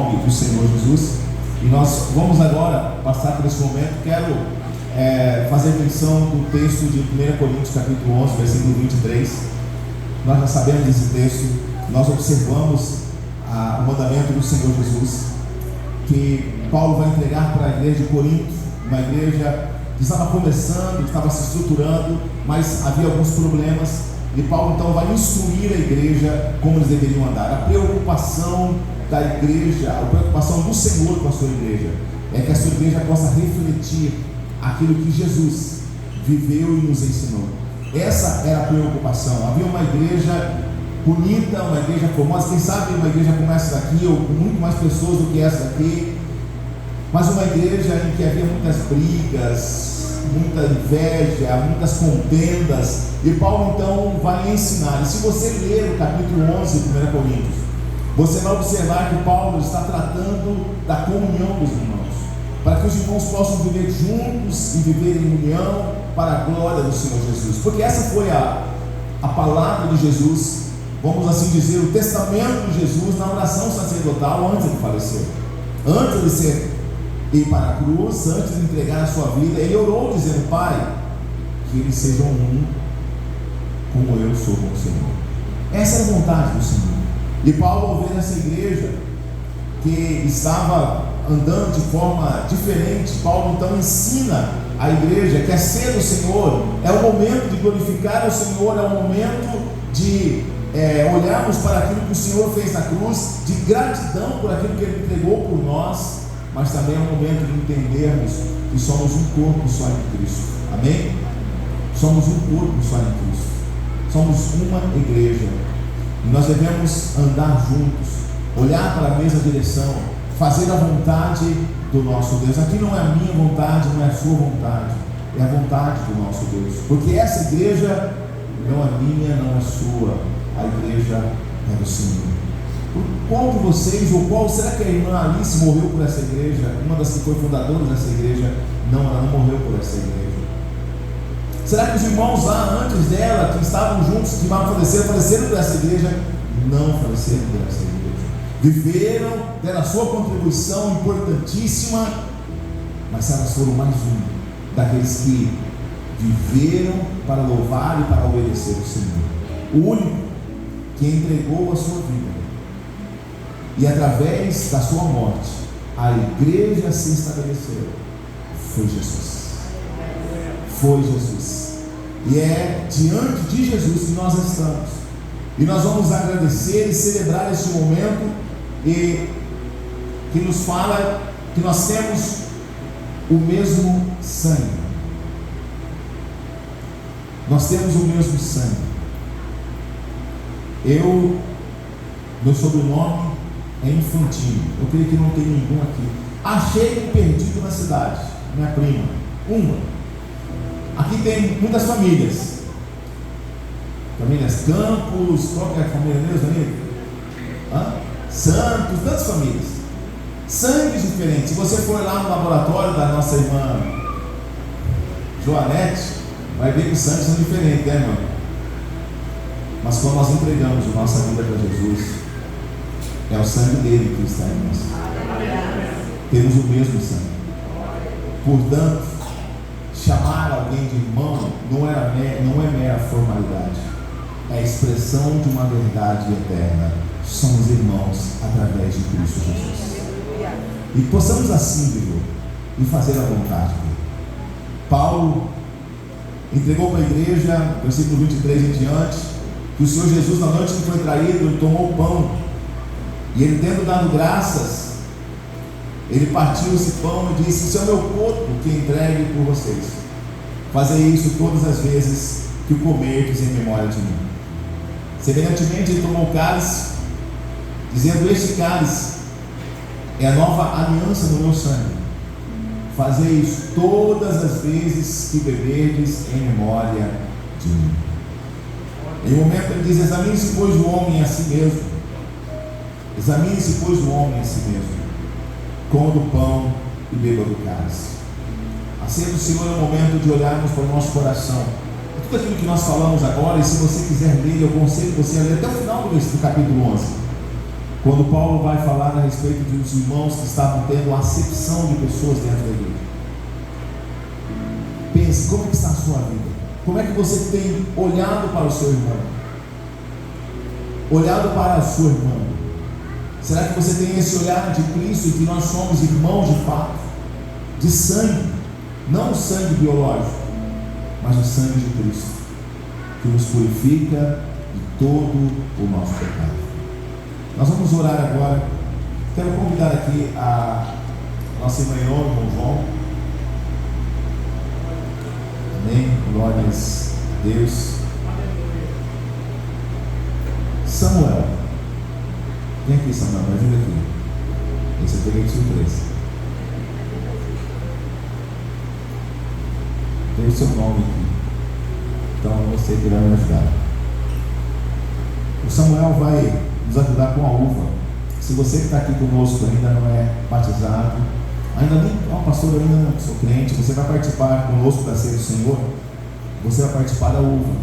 nome do Senhor Jesus. E nós vamos agora passar por esse momento. Quero fazer menção do texto de 1 Coríntios capítulo 11, versículo 23. Nós já sabemos desse texto. Nós observamos o mandamento do Senhor Jesus, que Paulo vai entregar para a igreja de Corinto, uma igreja que estava começando, que estava se estruturando, mas havia alguns problemas, e Paulo então vai instruir a igreja como eles deveriam andar. A preocupação da igreja, a preocupação do Senhor com a sua igreja, é que a sua igreja possa refletir aquilo que Jesus viveu e nos ensinou. Essa era a preocupação. Havia uma igreja bonita, uma igreja formosa, quem sabe uma igreja como essa daqui, ou com muito mais pessoas do que essa daqui, mas uma igreja em que havia muitas brigas, muita inveja, muitas contendas, e Paulo então vai ensinar. E se você ler o capítulo 11 de 1 Coríntios, você vai observar que Paulo está tratando da comunhão dos irmãos, para que os irmãos possam viver juntos e viver em união para a glória do Senhor Jesus, porque essa foi a palavra de Jesus, vamos assim dizer, o testamento de Jesus na oração sacerdotal antes de falecer, antes de ir para a cruz, antes de entregar a sua vida. Ele orou dizendo: Pai, que eles sejam um como eu sou com o Senhor. Essa é a vontade do Senhor. E Paulo, ao ver essa igreja que estava andando de forma diferente, Paulo então ensina a igreja que é ser do Senhor, é o momento de glorificar o Senhor, é o momento de olharmos para aquilo que o Senhor fez na cruz, de gratidão por aquilo que Ele entregou por nós, mas também é o momento de entendermos que somos um corpo só em Cristo. Amém? Somos um corpo só em Cristo, somos uma igreja, e nós devemos andar juntos, olhar para a mesma direção, fazer a vontade do nosso Deus. Aqui não é a minha vontade, não é a sua vontade, é a vontade do nosso Deus, porque essa igreja não é minha, não é sua, a igreja é do Senhor. Qual de vocês, ou qual, será que a irmã Alice morreu por essa igreja? Uma das que foi fundadora dessa igreja? Não, ela não morreu por essa igreja. Será que os irmãos lá antes dela, que estavam juntos, que iam falecer, faleceram por essa igreja? Não faleceram por essa igreja. Viveram, deram a sua contribuição importantíssima, mas elas foram mais um daqueles que viveram para louvar e para obedecer o Senhor. O único que entregou a sua vida, e através da sua morte a igreja se estabeleceu, foi Jesus. Foi Jesus. E é diante de Jesus que nós estamos, e nós vamos agradecer e celebrar este momento, e que nos fala que nós temos o mesmo sangue. Nós temos o mesmo sangue. Meu sobrenome é Infantino. Eu creio que não tem nenhum aqui. Achei um perdido na cidade, minha prima, uma. Aqui tem muitas famílias. Famílias Campos, qual que é a família mesmo, amigo? Santos, tantas famílias. Sangues diferentes. Se você for lá no laboratório da nossa irmã Joanete, vai ver que os sangues são diferentes, né, irmão? Mas quando nós entregamos a nossa vida para Jesus, é o sangue dele que está em nós. Temos o mesmo sangue. Portanto, chamar alguém de irmão não é mera formalidade, é a expressão de uma verdade eterna. Somos irmãos através de Cristo Jesus. E possamos assim viver e fazer a vontade dele. Paulo entregou para a igreja, versículo 23 em diante, que o Senhor Jesus, na noite que foi traído, ele tomou o pão, e ele, tendo dado graças, ele partiu esse pão e disse: isso é o meu corpo que entregue por vocês. Fazei isso todas as vezes que o comerdes em memória de mim. Semelhantemente, ele tomou o cálice, dizendo: este cálice é a nova aliança no meu sangue. Fazei isso todas as vezes que beberdes em memória de mim. Em um momento ele diz: examine-se, pois, o homem a si mesmo. Examine-se, pois, o homem a si mesmo. Coma do pão e beba do cálice. A ceia do Senhor é o momento de olharmos para o nosso coração. Tudo aquilo que nós falamos agora, e se você quiser ler, eu aconselho você a ler até o final do capítulo 11. Quando Paulo vai falar a respeito dos irmãos que estavam tendo acepção de pessoas dentro da igreja. Pense, como é que está a sua vida? Como é que você tem olhado para o seu irmão? Olhado para a sua irmã? Será que você tem esse olhar de Cristo, que nós somos irmãos de fato, de sangue, não o sangue biológico, mas o sangue de Cristo, que nos purifica de todo o nosso pecado? Nós vamos orar agora. Quero convidar aqui a nossa irmã Irônia, irmão João. Amém. Glórias a Deus. Samuel. Vem aqui, Samuel, me ajuda aqui. Esse eu peguei de surpresa. Tem o seu nome aqui. Então você que vai me ajudar. O Samuel vai nos ajudar com a uva. Se você que está aqui conosco ainda não é batizado, ainda nem, pastor, eu ainda não sou crente, você vai participar conosco da ceia do Senhor. Você vai participar da uva,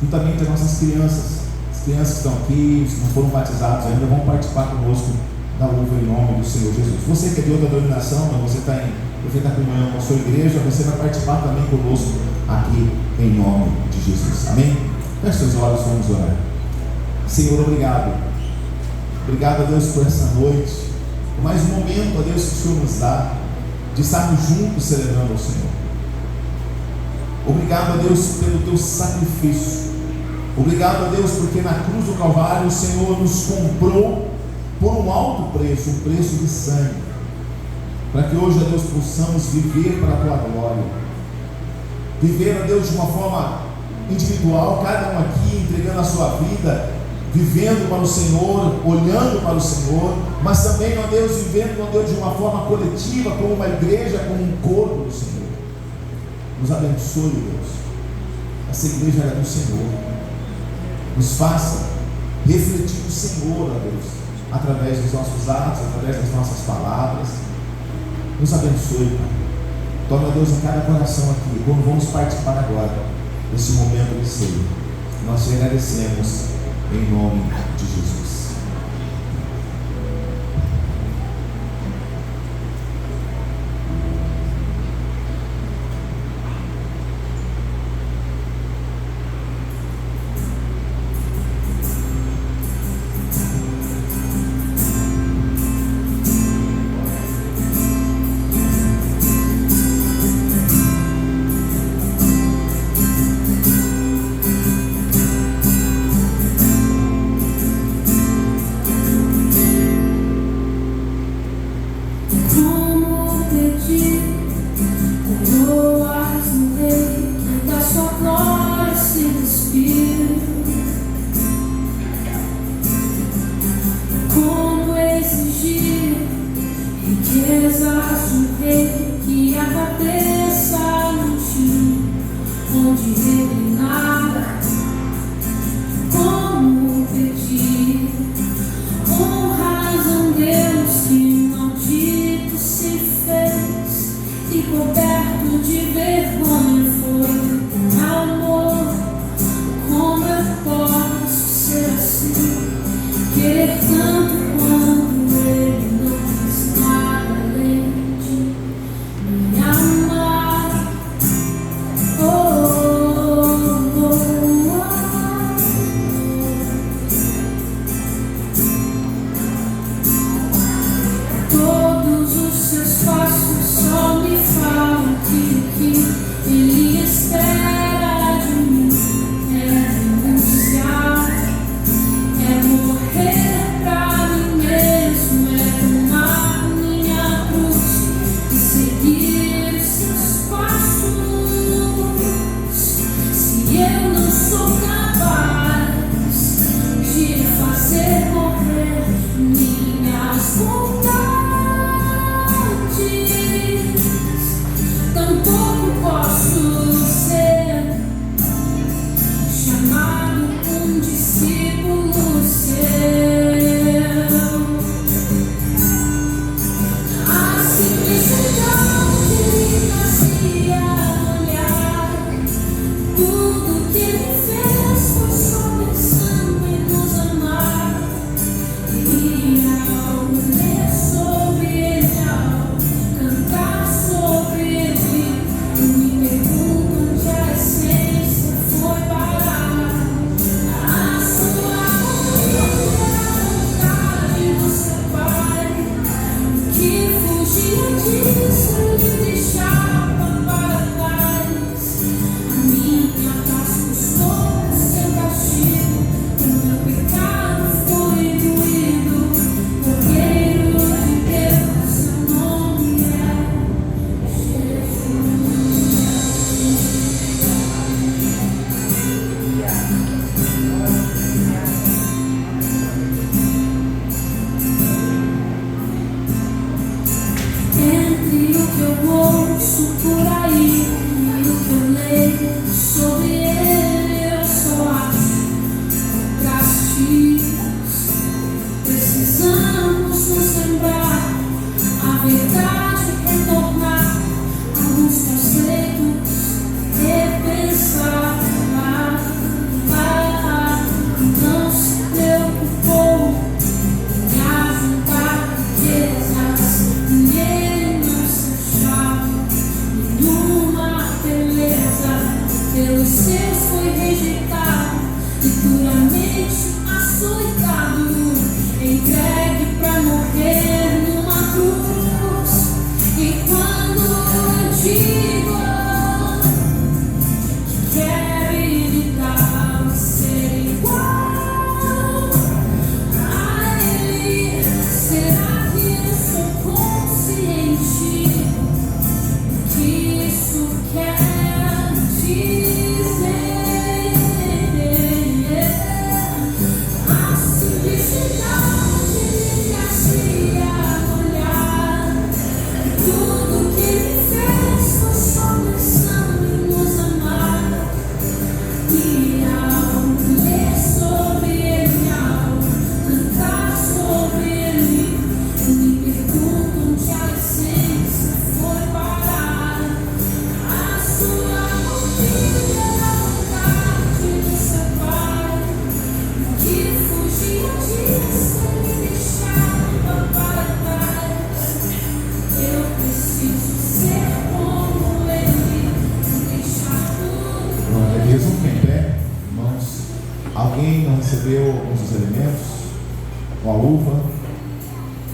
juntamente as nossas crianças. As crianças que estão aqui, os que não foram batizados ainda, vão participar conosco da uva em nome do Senhor Jesus. Você que é de outra denominação, mas você está em perfeita comunhão com a sua igreja, você vai participar também conosco aqui em nome de Jesus. Amém? Feche seus olhos, vamos orar. Senhor, obrigado. Obrigado a Deus por essa noite, por mais um momento, a Deus, que o Senhor nos dá, de estarmos juntos celebrando ao Senhor. Obrigado a Deus pelo teu sacrifício. Obrigado a Deus porque na cruz do Calvário o Senhor nos comprou por um alto preço, um preço de sangue, para que hoje, a Deus, possamos viver para a tua glória. Viver, a Deus, de uma forma individual, cada um aqui entregando a sua vida, vivendo para o Senhor, olhando para o Senhor, mas também, ó Deus, vivendo, ó Deus, de uma forma coletiva, como uma igreja, como um corpo do Senhor. Nos abençoe, Deus. Essa igreja é do Senhor. Nos faça refletir o Senhor, ó Deus, através dos nossos atos, através das nossas palavras. Nos abençoe, Pai. Tome, ó Deus, em cada coração aqui, quando vamos participar agora desse momento de ceia. Nós te agradecemos em nome de Jesus. Fazer morrer minhas vontades. Alguém não recebeu alguns dos elementos? Ou a uva,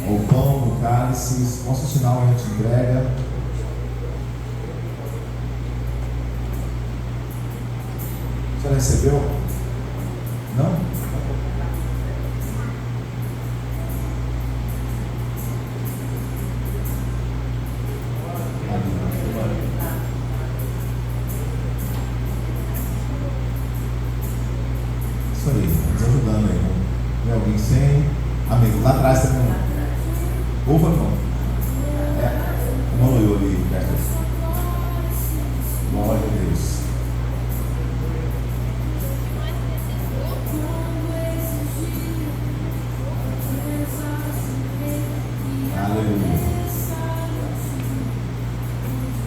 ou o pão, o cálice? Mostra o sinal, a gente entrega. Você recebeu? Não? Isso aí, nos ajudando aí. Tem alguém sem? Amigo, lá atrás tem um. Uva não? É, não olhou ali perto. Glória a Deus. Aleluia.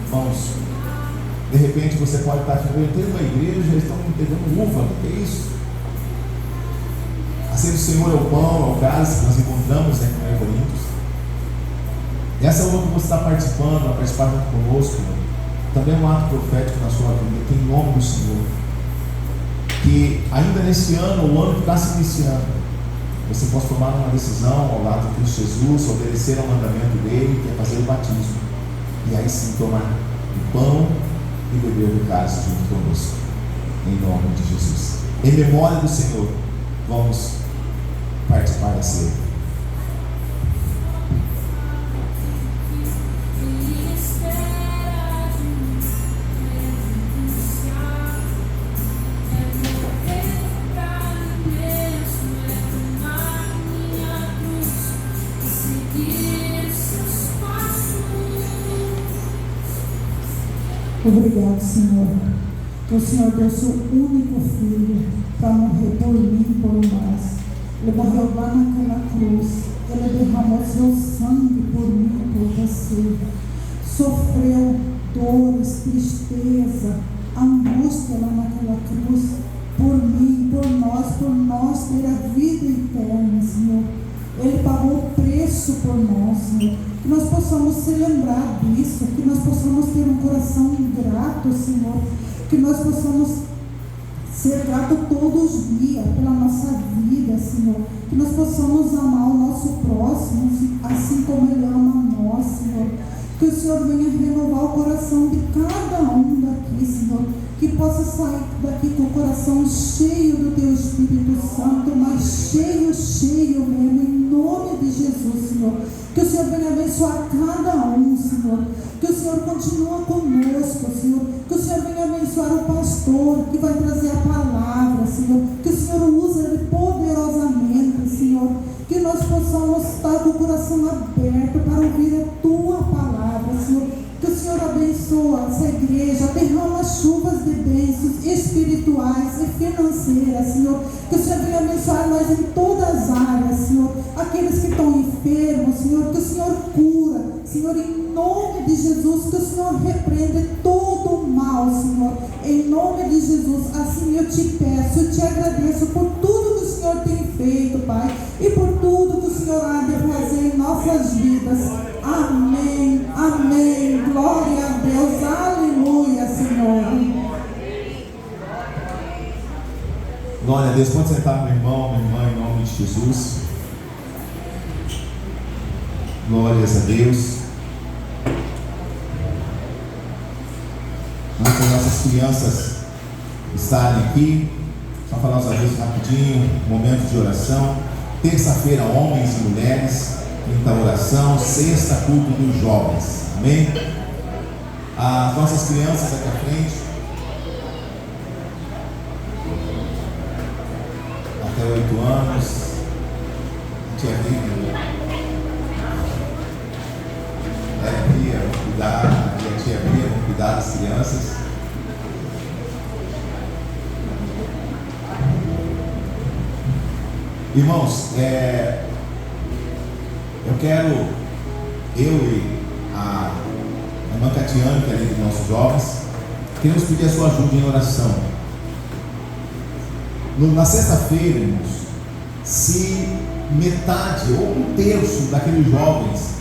Irmãos, de repente você pode estar falando, eu tenho uma igreja, eles estão entregando uva, o que é isso? A ceia do Senhor é o pão, é o cálice que nós encontramos em 1 Coríntios. E essa uva que você está participando, a participar junto conosco, também é um ato profético na sua vida, que em nome do Senhor, que ainda nesse ano, o ano que está se iniciando, você possa tomar uma decisão ao lado de Cristo Jesus, obedecer ao mandamento dele, que é fazer o batismo, e aí sim tomar o pão e beber do cálice junto conosco, em nome de Jesus. Em memória do Senhor, vamos participar da ceia. Obrigado, Senhor. O Senhor deu seu único filho para morrer por mim e por nós. Ele morreu lá naquela cruz. Ele derramou seu sangue por mim e por você. Sofreu dores, tristeza, angústia lá naquela cruz por mim, por nós ter a vida eterna, Senhor. Ele pagou o preço por nós, Senhor. Que nós possamos se lembrar disso, que nós possamos ter um coração grato, Senhor. Que nós possamos ser gratos todos os dias pela nossa vida, Senhor. Que nós possamos amar o nosso próximo, assim como Ele ama a nós, Senhor. Que o Senhor Senhor venha renovar o coração de cada um daqui, Senhor, que possa sair daqui com o coração cheio do Teu Espírito Santo, mas cheio mesmo, em nome de Jesus, Senhor. Que o Senhor venha abençoar cada um, Senhor. Que o Senhor continue conosco, Senhor. Que o Senhor venha abençoar o pastor que vai trazer a palavra, Senhor. Que o Senhor use ele poderosamente, Senhor. Que nós possamos estar com o coração aberto para ouvir a Tua palavra, Senhor. Que o Senhor abençoe essa igreja, derrama chuvas de bênçãos espirituais e financeiras, Senhor. Que o Senhor venha abençoar nós em todas as áreas, Senhor. Aqueles que estão enfermos, Senhor, que o Senhor cura, Senhor, em nome de Jesus. Que o Senhor repreende todo o mal, Senhor, em nome de Jesus. Assim eu te peço, eu te agradeço por tudo que o Senhor tem feito, Pai, e por tudo que o Senhor há de fazer em nossas vidas. Amém, amém, glória a Deus, aleluia, Senhor. Glória a Deus. Pode sentar, meu irmão, minha irmã, em nome de Jesus. Glórias a Deus. Antes das nossas crianças estarem aqui, só falar uns avisos rapidinho, momento de oração. Terça-feira, homens e mulheres, quinta oração, sexta, culto dos jovens. Amém? As nossas crianças aqui à frente, até 8 anos, tia Bíblia, vamos cuidar, e a tia Bíblia, vamos cuidar das crianças. Irmãos, eu e a irmã Catiane, que é líder dos nossos jovens, queremos pedir a sua ajuda em oração. Na sexta-feira, irmãos, se metade ou um terço daqueles jovens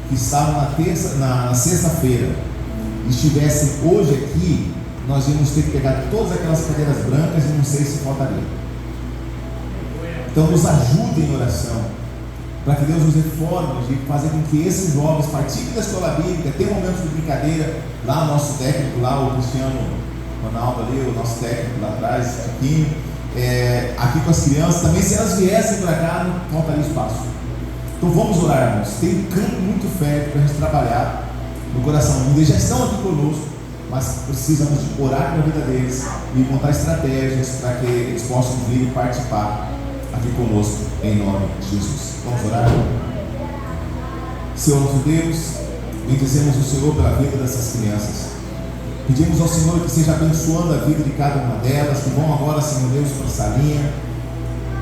que estavam na sexta-feira estivessem hoje aqui, nós íamos ter que pegar todas aquelas cadeiras brancas e não sei se faltaria. Então nos ajude em oração, para que Deus nos reforme de fazer com que esses jovens participem da escola bíblica, tenham momentos de brincadeira. Lá o nosso técnico, lá o Cristiano Ronaldo ali, o nosso técnico lá atrás, Chiquinho, aqui com as crianças, também se elas viessem para cá, não faltaria espaço. Então vamos orar, irmãos. Tem um campo muito fértil para a gente trabalhar no coração. Eles já estão aqui conosco, mas precisamos orar pela vida deles e montar estratégias para que eles possam vir e participar aqui conosco, em nome de Jesus. Vamos orar? Senhor nosso Deus, bendizemos o Senhor pela vida dessas crianças. Pedimos ao Senhor que seja abençoando a vida de cada uma delas, que vão agora, Senhor Deus, para a salinha,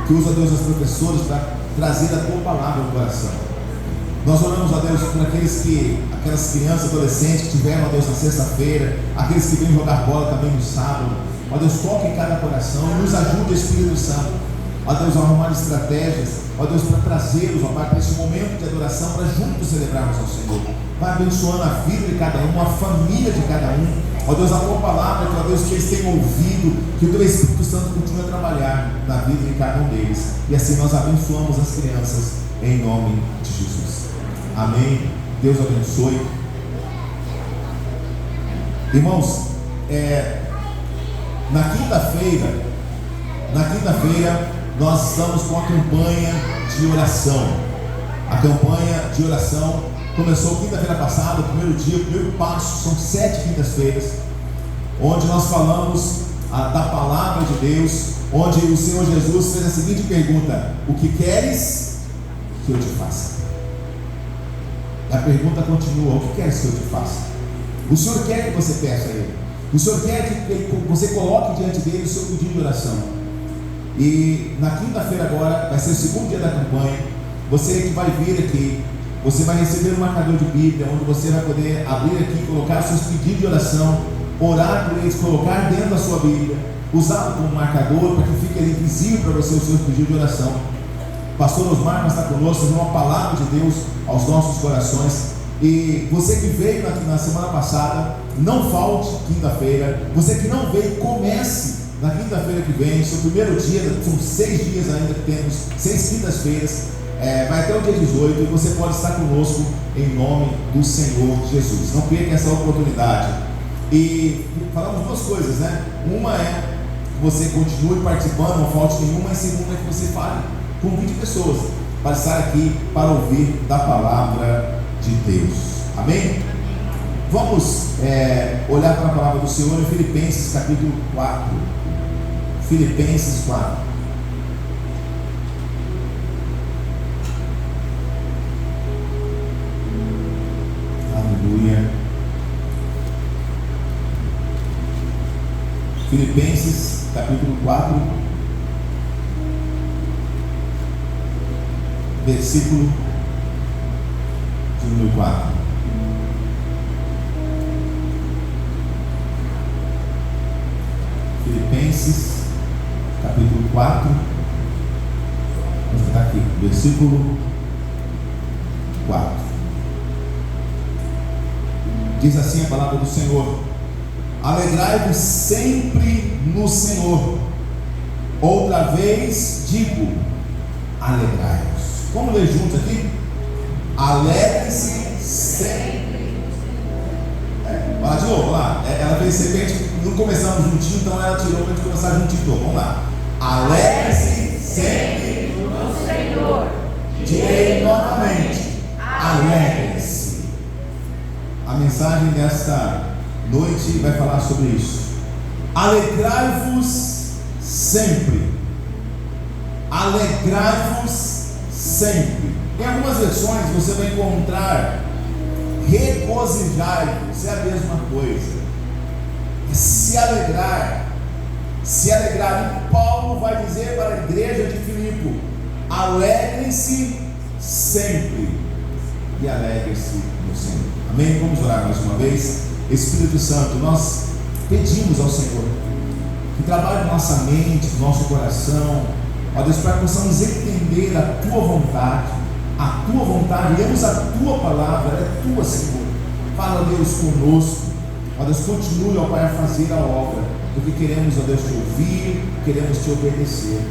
que usa, Deus, as professoras para trazer a Tua palavra no coração. Nós oramos, a Deus, por aquelas crianças, adolescentes que tiveram, a Deus, na sexta-feira, aqueles que vêm jogar bola também no sábado. Ó Deus, toque em cada coração, nos ajude, Espírito Santo, ó Deus, a arrumar estratégias, ó Deus, para trazê-los, ó Pai, para esse momento de adoração, para juntos celebrarmos ao Senhor. Vai abençoando a vida de cada um, a família de cada um, ó Deus, a Tua palavra, que, ó Deus, que eles tenham ouvido, que o Teu Espírito Santo continue a trabalhar na vida de cada um deles, e assim nós abençoamos as crianças, em nome de Jesus. Amém. Deus abençoe. Irmãos, na quinta-feira nós estamos com a campanha de oração. A campanha de oração começou quinta-feira passada, o primeiro dia, o primeiro passo. São 7 quintas-feiras, onde nós falamos da palavra de Deus, onde o Senhor Jesus fez a seguinte pergunta: o que queres que eu te faça? E a pergunta continua: o que queres que eu te faça? O Senhor quer que você peça a Ele. O Senhor quer que você coloque diante dele o seu pedido de oração. E na quinta-feira agora vai ser o segundo dia da campanha. Você que vai vir aqui, você vai receber um marcador de Bíblia, onde você vai poder abrir aqui, colocar os seus pedidos de oração, orar por eles, colocar dentro da sua Bíblia, usá-lo como marcador para que fique ali visível para você os seus pedidos de oração. O pastor Osmar vai estar conosco, trazendo uma palavra de Deus aos nossos corações. E você que veio na semana passada, não falte quinta-feira. Você que não veio, comece na quinta-feira que vem, seu primeiro dia. São 6 dias ainda que temos, 6 quintas-feiras. vai até o dia 18 e você pode estar conosco em nome do Senhor Jesus. Não perca essa oportunidade. E falamos duas coisas, né? Uma é que você continue participando, não falte nenhuma, e a segunda é que você fale com 20 pessoas para estar aqui para ouvir da palavra de Deus. Amém? Vamos olhar para a palavra do Senhor em Filipenses capítulo 4. Filipenses 4. Aleluia. Filipenses capítulo 4, versículo de número 4. Filipenses capítulo 4, vamos estar aqui, versículo 4. Diz assim a palavra do Senhor: alegrai-vos sempre no Senhor. Outra vez digo, alegrai-vos. Vamos ler juntos aqui? Alegre-se sempre. Fala de novo, vamos lá. Ela fez serpente, não começamos juntinho, então ela tirou para a gente começar juntinho. Vamos lá. Alegre-se sempre no Senhor. Direi novamente, alegre-se. A mensagem desta noite vai falar sobre isso. Alegrai-vos sempre. Alegrai-vos sempre. Em algumas versões você vai encontrar regozijai-vos. É a mesma coisa. É se alegrar. Se alegrar. E Paulo vai dizer para a igreja de Filipe: alegrem-se sempre. E alegre-se no Senhor. Amém? Vamos orar mais uma vez. Espírito Santo, nós pedimos ao Senhor que trabalhe nossa mente, nosso coração, ó Deus, para que possamos entender a Tua vontade, lemos a Tua palavra, é Tua, Senhor. Fala, Deus, conosco, ó Deus, continue, ó Pai, a fazer a obra, porque queremos, ó Deus, Te ouvir, queremos Te obedecer.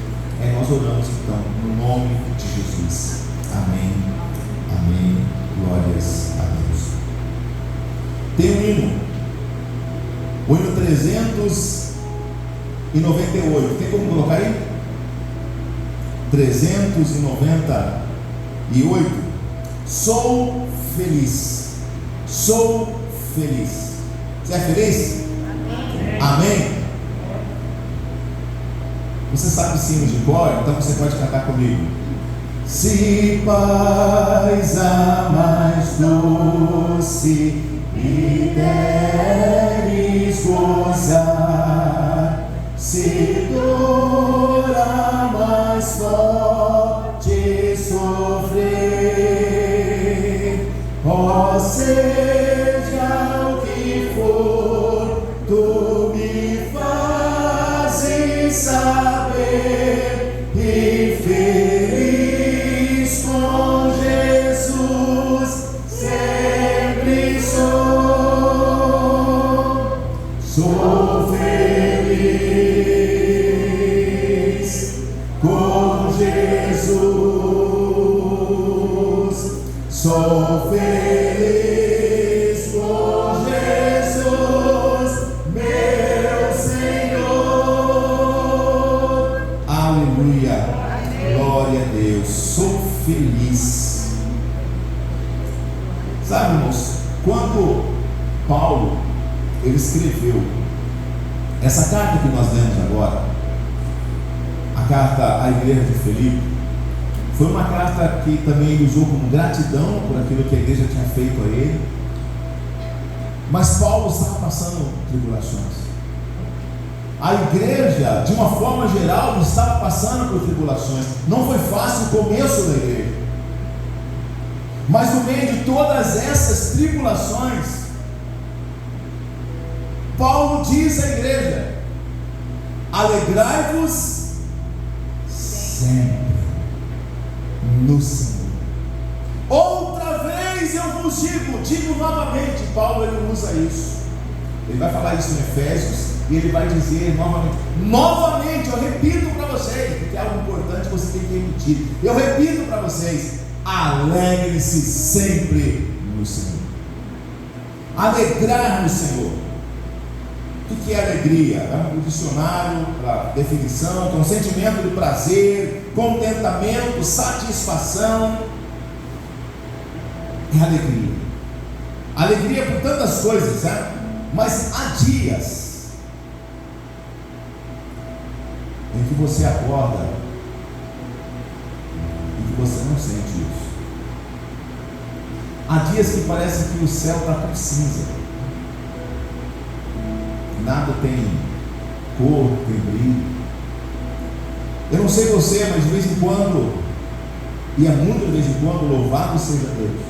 Nós oramos então, no nome de Jesus. Amém, amém, glórias a Deus. Tem um hino, o hino 398, tem como colocar aí? 398. Sou feliz. Sou feliz. Você é feliz? Amém. Amém. Você sabe os hinos de cor, então você pode cantar comigo. Se paz a mais doce e deres gozar, se dor a mais forte sofrer, ó seja o que for, tu me fazes saber, e feliz com Jesus sempre sou. Sou feliz com Jesus. Sou feliz com Jesus, meu Senhor. Aleluia. Glória a Deus. Sou feliz. Sabe, irmãos, quando Paulo ele escreveu essa carta que nós lemos agora, a carta à igreja de Filipe, foi uma carta que também ele usou como gratidão por aquilo que a igreja tinha feito a ele. Mas Paulo estava passando tribulações. A igreja, de uma forma geral, estava passando por tribulações. Não foi fácil o começo da igreja, mas no meio de todas essas tribulações, Paulo diz à igreja: alegrai-vos sempre no Senhor. Outra vez eu vos digo novamente. Paulo ele usa isso. Ele vai falar isso em Efésios, e ele vai dizer novamente, eu repito para vocês, porque é algo importante, você tem que repetir. Eu repito para vocês: alegre-se sempre no Senhor. Alegrar no Senhor. O que é alegria? É um dicionário para definição, que é um sentimento de prazer, contentamento, satisfação. É alegria. Alegria por tantas coisas, né? Mas há dias em que você acorda e que você não sente isso. Há dias que parece que o céu está tudo cinza. Nada tem cor, tem brilho. Eu não sei você, mas de vez em quando, e é muito de vez em quando, louvado seja Deus,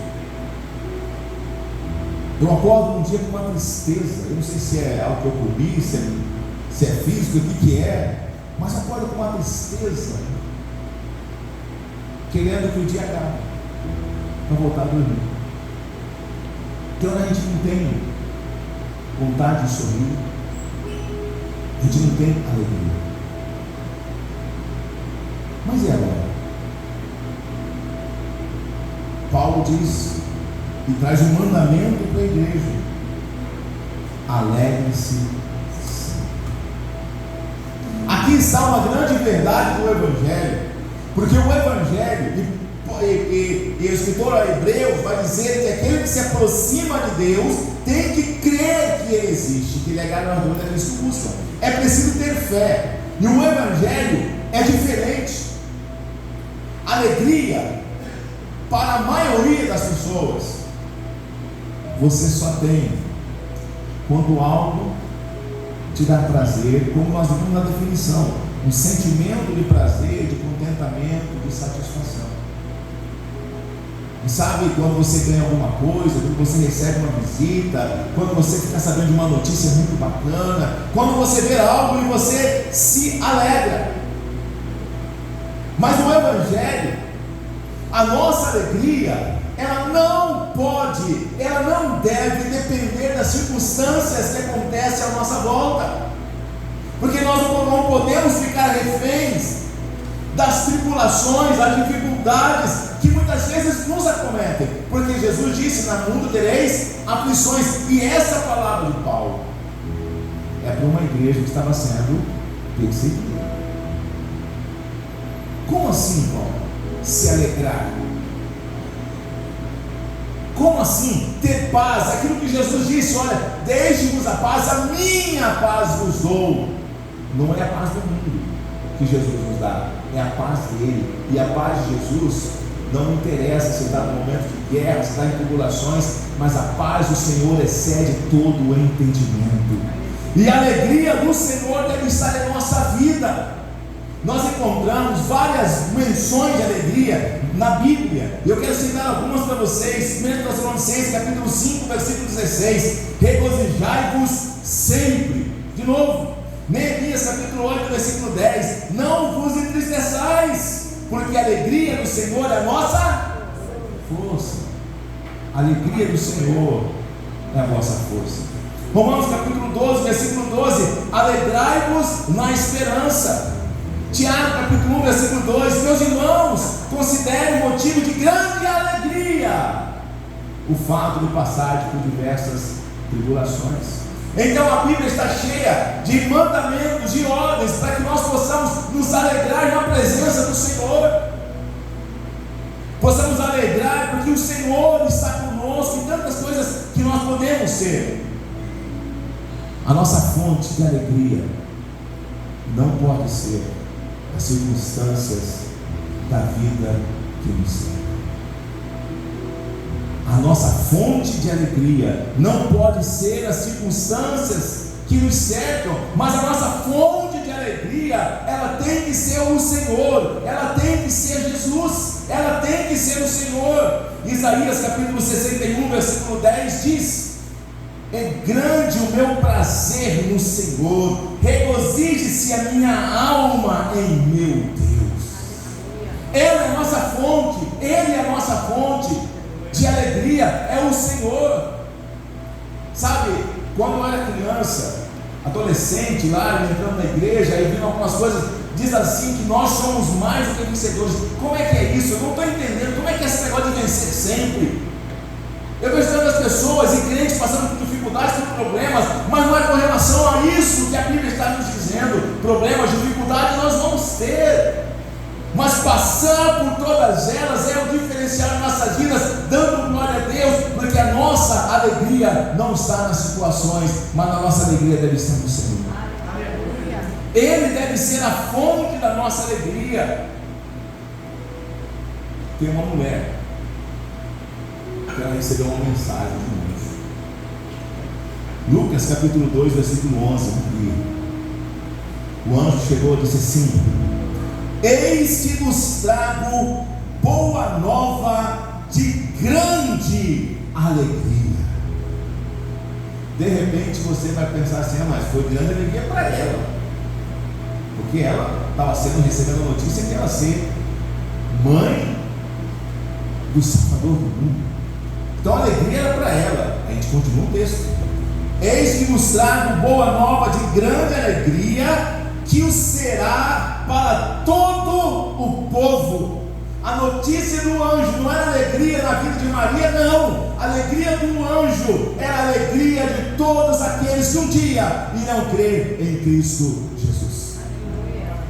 eu acordo um dia com uma tristeza. Eu não sei se é algo que eu comi, se é físico, o que é, mas acordo com uma tristeza, querendo que o dia acabe, para voltar a dormir. Então a gente não tem vontade de sorrir, a gente não tem alegria. Mas e agora? Paulo diz e traz um mandamento para a igreja: alegre-se. Aqui está uma grande verdade do Evangelho, porque o Evangelho, e o escritor a Hebreus vai dizer que aquele que se aproxima de Deus tem que crer que Ele existe, que Ele é galardão daqueles que buscam. É preciso ter fé, e o Evangelho é diferente. Alegria, para a maioria das pessoas, você só tem quando algo te dá prazer, como nós vimos na definição, um sentimento de prazer, de contentamento, de satisfação. E sabe, quando você ganha alguma coisa, quando você recebe uma visita, quando você fica sabendo de uma notícia muito bacana, quando você vê algo e você se alegra. Mas no Evangelho, a nossa alegria, ela não pode, ela não deve depender das circunstâncias que acontecem à nossa volta, porque nós não podemos ficar reféns das tribulações, das dificuldades que muitas vezes nos acometem, porque Jesus disse: no mundo tereis aflições. E essa palavra de Paulo é para uma igreja que estava sendo perseguida. Como assim, Paulo? Se alegrar? Como assim ter paz? Aquilo que Jesus disse: olha, deixe-vos a paz, a minha paz vos dou. Não é a paz do mundo que Jesus nos dá, é a paz dele. E a paz de Jesus não interessa se está no momento de guerra, se está em tribulações, mas a paz do Senhor excede todo o entendimento. E a alegria do Senhor deve estar em nossa vida. Nós encontramos várias menções de alegria na Bíblia. Eu quero citar algumas para vocês. 1 Tessalonicenses capítulo 5, versículo 16: regozijai-vos sempre. De novo, Neemias capítulo 8, versículo 10: não vos entristeçais, porque a alegria do Senhor é a nossa força. A alegria do Senhor é a vossa força. Romanos capítulo 12, versículo 12: alegrai-vos na esperança. Tiago capítulo 1, versículo 2: meus irmãos, considerem motivo de grande alegria o fato de passar por diversas tribulações. Então a Bíblia está cheia de mandamentos, de ordens, para que nós possamos nos alegrar na presença do Senhor, possamos alegrar porque o Senhor está conosco, e tantas coisas que nós podemos ser. A nossa fonte de alegria não pode ser as circunstâncias da vida que nos cerca. A nossa fonte de alegria não pode ser as circunstâncias que nos cercam, mas a nossa fonte de alegria, ela tem que ser o Senhor, ela tem que ser Jesus, ela tem que ser o Senhor. Isaías capítulo 61, versículo 10 diz: é grande o meu prazer no Senhor, regozije-se a minha alma em meu Deus. Ele é a nossa fonte, Ele é a nossa fonte de alegria, é o Senhor. Sabe, quando eu era criança, adolescente lá, entrando na igreja, aí vindo algumas coisas, diz assim que nós somos mais do que vencedores. Como é que é isso? Eu não estou entendendo. Como é que é esse negócio de vencer sempre? Eu vejo tantas pessoas e crentes passando por dificuldades, por problemas, mas não é com relação a isso que a Bíblia está nos dizendo. Problemas, dificuldades nós vamos ter, mas passar por todas elas é o diferencial de nossas vidas, dando glória a Deus, porque a nossa alegria não está nas situações, mas a nossa alegria deve estar no Senhor. Ele deve ser a fonte da nossa alegria. Tem uma mulher que ela recebeu uma mensagem de um anjo. Lucas capítulo 2, versículo 11. O anjo chegou e disse assim: eis que vos trago boa nova de grande alegria. De repente você vai pensar assim: mas foi grande alegria para ela, porque ela estava recebendo a notícia que ela ia ser mãe do Salvador do mundo. Então a alegria era para ela. A gente continua o texto: eis que vos trago boa nova de grande alegria, que o será para todo o povo. A notícia do anjo não era alegria na vida de Maria, não. A alegria do anjo era a alegria de todos aqueles que um dia irão crer em Cristo Jesus.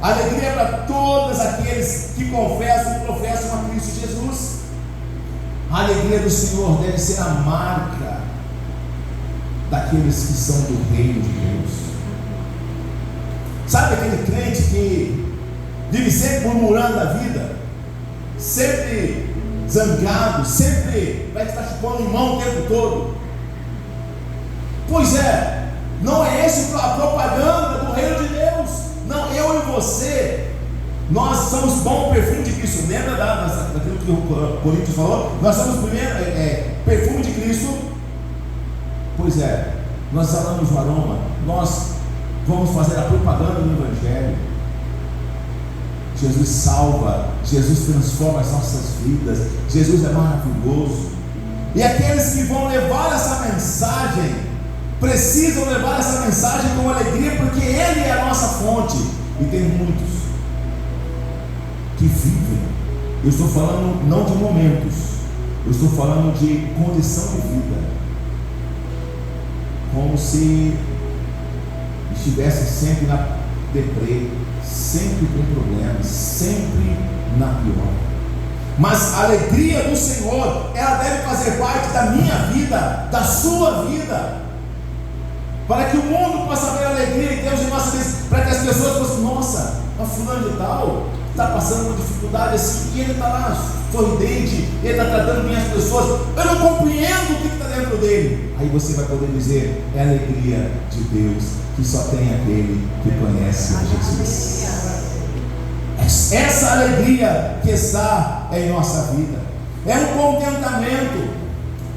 A alegria para todos aqueles que confessam e professam a Cristo Jesus. A alegria do Senhor deve ser a marca daqueles que são do reino de Deus. Sabe aquele crente que vive sempre murmurando a vida, sempre zangado, sempre vai estar chupando limão o tempo todo? Pois é, não é essa a propaganda do reino de Deus. Não, eu e você, nós somos bom perfume de Cristo. Lembra daquilo que o Coríntios falou? Nós somos primeiro perfume de Cristo. Pois é, nós exalamos o aroma, nós vamos fazer a propaganda do Evangelho. Jesus salva, Jesus transforma as nossas vidas, Jesus é maravilhoso. E aqueles que vão levar essa mensagem, precisam levar essa mensagem com alegria, porque Ele é a nossa fonte. E tem muitos que vivem, eu estou falando não de momentos, eu estou falando de condição de vida, como se estivesse sempre na deprê, sempre com problemas, sempre na pior. Mas a alegria do Senhor, ela deve fazer parte da minha vida, da sua vida, para que o mundo possa ver a alegria de Deus em nossas vidas, para que as pessoas possam: nossa, a fulano de tal está passando uma dificuldade assim, e ele está lá sorridente, ele está tratando bem as pessoas. Eu não compreendo o que está dentro dele. Aí você vai poder dizer: é a alegria de Deus, que só tem aquele que conhece a Jesus. Essa alegria que está em nossa vida é um contentamento.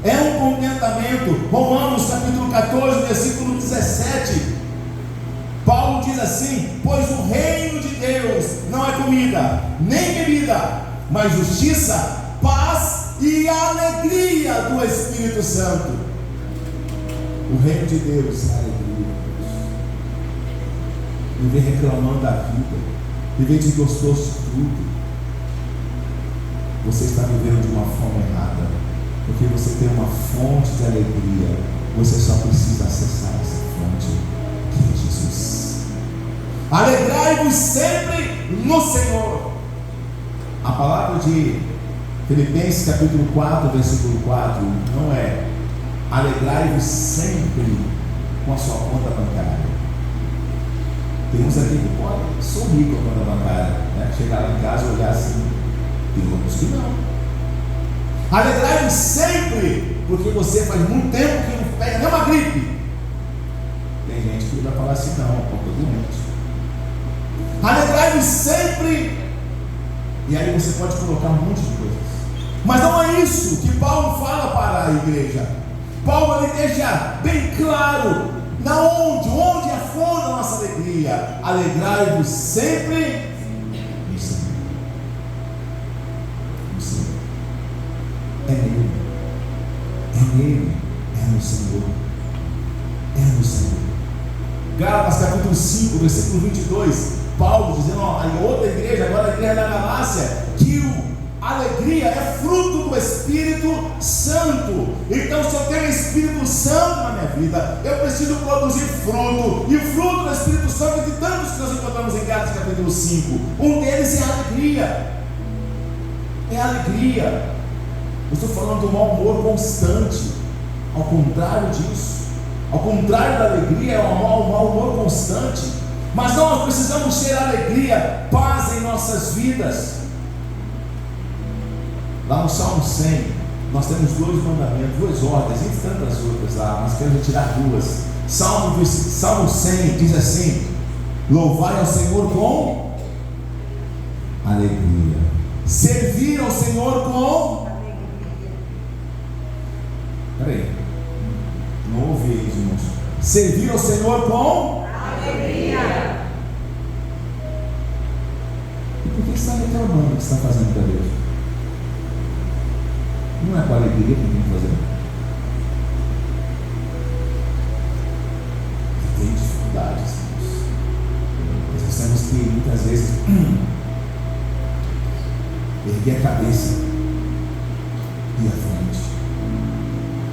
É um contentamento. Romanos capítulo 14, versículo 17. Paulo diz assim: pois o reino de Deus não é comida, nem bebida, mas justiça, paz e alegria do Espírito Santo. O reino de Deus é a alegria de Deus. Viver reclamando da vida, viver desgostoso de tudo, você está vivendo de uma forma errada, porque você tem uma fonte de alegria. Você só precisa acessar essa fonte, que é Jesus. Alegrai-vos sempre no Senhor. A palavra de Filipenses capítulo 4, versículo 4 não é: alegrai-vos sempre com a sua conta bancária. Tem uns aqui que podem sorrir com a conta bancária, né? Chegar lá em casa e olhar assim. Tem outros que não. Alegrai-vos sempre, porque você faz muito tempo que não pega nenhuma gripe. Tem gente que vai falar assim: não, estou doente. Alegrai-vos sempre. E aí você pode colocar um monte de coisas, mas não é isso que Paulo fala para a igreja. Paulo ele deixa bem claro onde é a fonte da nossa alegria. Alegrai-vos sempre no Senhor. No Senhor. É nele, é nele, é no Senhor, é no Senhor. Gálatas capítulo 5, versículo 22, Paulo dizendo, a outra igreja, agora a igreja da Galácia, que a alegria é fruto do Espírito Santo. Então, se eu tenho o Espírito Santo na minha vida, eu preciso produzir fruto, e o fruto do Espírito Santo é de tantos que nós encontramos em Gálatas capítulo 5, um deles é a alegria. É a alegria. Eu estou falando de um mau humor constante. Ao contrário disso, ao contrário da alegria, é um mau humor constante. Mas nós precisamos ter alegria, paz em nossas vidas. Lá no Salmo 100, nós temos 2 mandamentos, 2 ordens, entre tantas outras lá, mas quero retirar 2. Salmo 100 diz assim: louvai ao Senhor com alegria, servir ao Senhor com alegria. Peraí, não ouvi isso, irmãos. Servir ao Senhor com alegria. E por que você está reclamando que está fazendo para Deus? Não é com alegria que tem que fazer. Tem dificuldades. Nós temos que muitas vezes erguer a cabeça e ir à frente.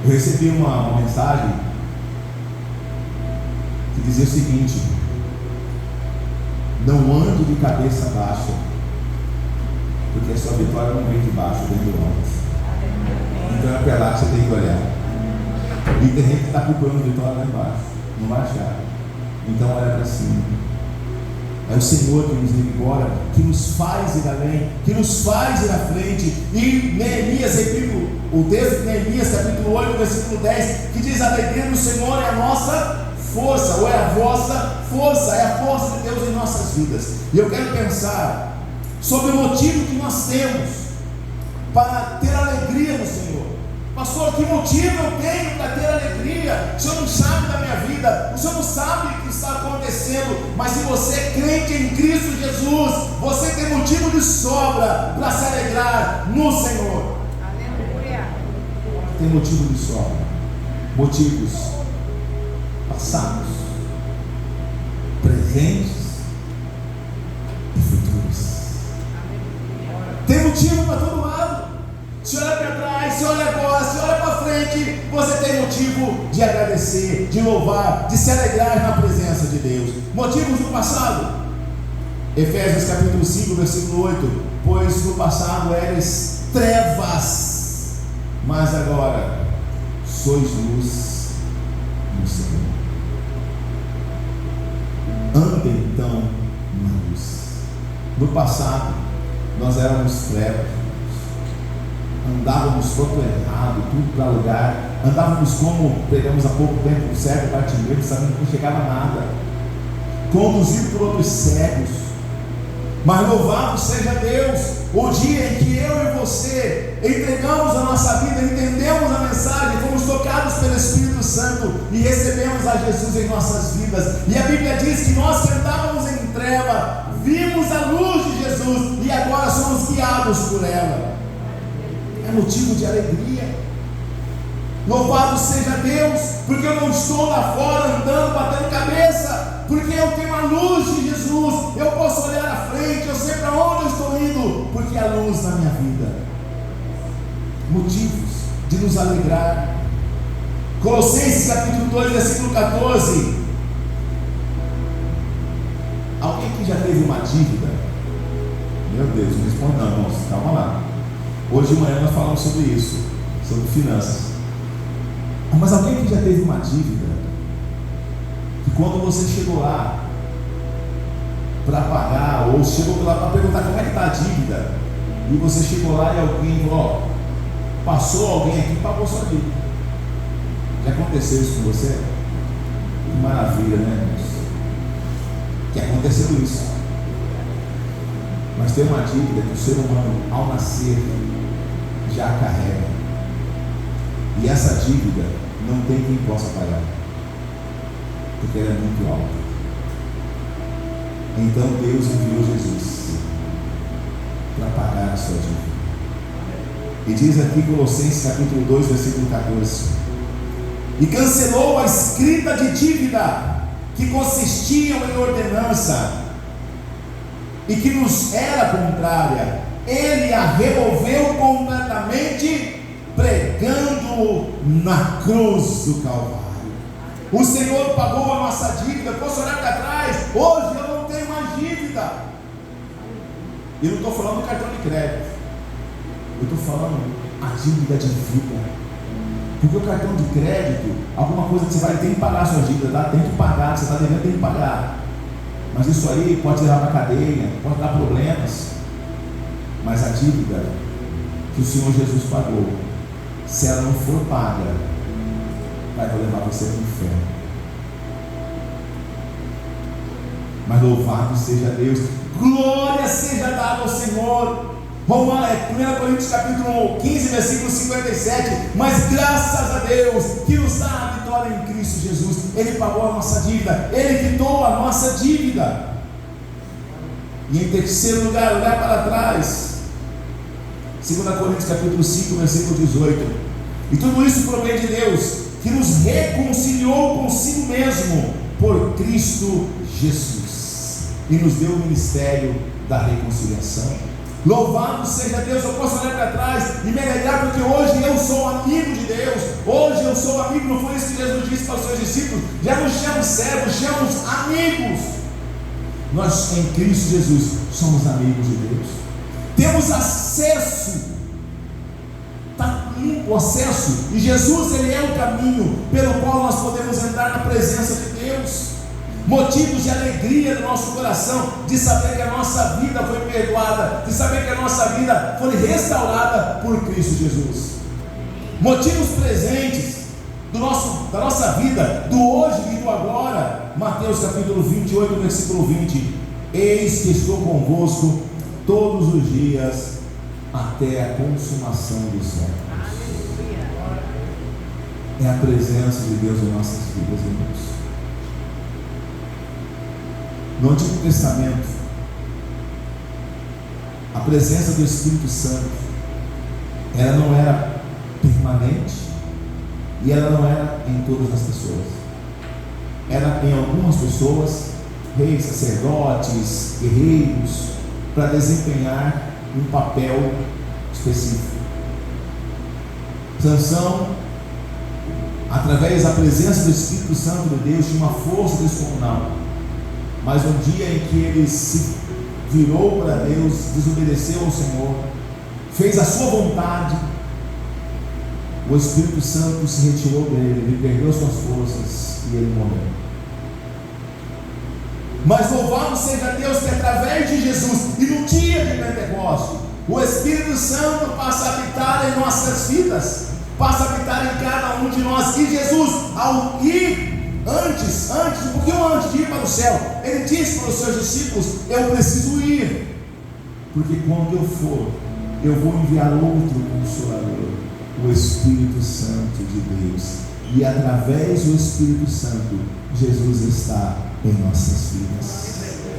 Eu recebi uma mensagem que dizia o seguinte: não ande de cabeça baixa, porque a sua vitória não vem de baixo, vem do alto. Então é para lá que você tem que olhar. E tem gente que está procurando vitória lá embaixo, não vai achar. Então olha para cima. É o Senhor que nos revigora, que nos faz ir além, que nos faz ir à frente. E Neemias, o texto de Neemias, capítulo 8, versículo 10, que diz: a alegria do Senhor é a nossa força, ou é a vossa força, é a força de Deus em nossas vidas. E eu quero pensar sobre o motivo que nós temos para ter alegria no Senhor. Pastor, que motivo eu tenho para ter alegria? O Senhor não sabe da minha vida, o Senhor não sabe o que está acontecendo, mas se você é crente em Cristo Jesus, você tem motivo de sobra para se alegrar no Senhor. Aleluia. Tem motivo de sobra, motivos passados, presentes e futuros. Tem motivo para todo lado. Se olha para trás, se olha agora, se olha para frente, você tem motivo de agradecer, de louvar, de se alegrar na presença de Deus. Motivos do passado. Efésios capítulo 5, versículo 8: pois no passado eres trevas, mas agora sois luz no Senhor. Andem então na luz. No passado nós éramos trevas, andávamos todo errado, tudo para lugar, andávamos como pegamos há pouco tempo o cego Bartimeu, sabendo que não chegava a nada, conduzido por outros cegos. Mas louvado seja Deus, o dia em que eu e você entregamos a nossa vida, entendemos a mensagem, fomos tocados pelo Espírito Santo e recebemos a Jesus em nossas vidas. E a Bíblia diz que nós que andávamos em treva, vimos a luz de Jesus e agora somos guiados por ela. É motivo de alegria. Louvado seja Deus, porque eu não estou lá fora andando, batendo cabeça, porque eu tenho a luz de Jesus, eu posso olhar à frente, eu sei para onde eu estou indo, porque há luz na minha vida. Motivos de nos alegrar. Colossenses capítulo 2, versículo 14. Alguém que já teve uma dívida? Meu Deus, não responde não, irmãos, calma lá. Hoje de manhã nós falamos sobre isso, sobre finanças. Mas alguém que já teve uma dívida, que quando você chegou lá para pagar, ou chegou lá para perguntar como é que está a dívida, e você chegou lá e alguém falou: ó, passou alguém aqui e pagou sua dívida. Já aconteceu isso com você? Que maravilha, né, irmãos? Que aconteceu isso. Mas tem uma dívida que o ser humano, ao nascer, já carrega. E essa dívida não tem quem possa pagar, porque ela é muito alta. Então Deus enviou Jesus para pagar a sua dívida. E diz aqui Colossenses capítulo 2, versículo 14: e cancelou a escrita de dívida que que consistiam em ordenança e que nos era contrária, Ele a removeu completamente, pregando na cruz do Calvário. O Senhor pagou a nossa dívida. Posso olhar para trás? Hoje eu não tenho mais dívida. Eu não estou falando do cartão de crédito, eu estou falando a dívida de vida. Porque o cartão de crédito, alguma coisa que você vai ter que pagar a sua dívida, tá? Tem que pagar, você está devendo, tem que pagar. Mas isso aí pode levar para a cadeia, pode dar problemas. Mas a dívida que o Senhor Jesus pagou, se ela não for paga, vai levar você para o inferno. Mas louvado seja Deus, glória seja dada ao Senhor. 1 Coríntios capítulo 15, versículo 57. Mas graças a Deus que nos dá a vitória em Cristo Jesus. Ele pagou a nossa dívida, Ele quitou a nossa dívida. E em terceiro lugar, olhar para trás, 2 Coríntios capítulo 5, versículo 18. E tudo isso provém de Deus, que nos reconciliou consigo mesmo por Cristo Jesus, e nos deu o ministério da reconciliação. Louvado seja Deus. Eu posso olhar para trás e me alegrar, porque hoje eu sou amigo de Deus. Hoje eu sou amigo. Não foi isso que Jesus disse para os seus discípulos? Já não chamamos servos, chamamos amigos. Nós em Cristo Jesus somos amigos de Deus. Temos acesso, está limpo o acesso, e Jesus, Ele é o caminho pelo qual nós podemos entrar na presença de Deus. Motivos de alegria no nosso coração, de saber que a nossa vida foi perdoada, de saber que a nossa vida foi restaurada por Cristo Jesus. Motivos presentes da nossa vida, do hoje e do agora. Mateus capítulo 28, versículo 20. Eis que estou convosco todos os dias até a consumação dos séculos. É a presença de Deus em nossas vidas, irmãos. No Antigo Testamento, a presença do Espírito Santo, ela não era permanente e ela não era em todas as pessoas. Era em algumas pessoas, reis, sacerdotes, guerreiros, para desempenhar um papel específico. Sansão, através da presença do Espírito Santo de Deus, tinha uma força descomunal. Mas um dia em que ele se virou para Deus, desobedeceu ao Senhor, fez a sua vontade, o Espírito Santo se retirou dele, ele perdeu suas forças e ele morreu. Mas louvado seja Deus que através de Jesus e no dia de Pentecostes, o Espírito Santo passa a habitar em nossas vidas, passa a habitar em cada um de nós. E Jesus, ao ir um pouquinho antes de ir para o céu, Ele disse para os seus discípulos: eu preciso ir, porque quando eu for, eu vou enviar outro Consolador, o Espírito Santo de Deus. E através do Espírito Santo, Jesus está em nossas vidas.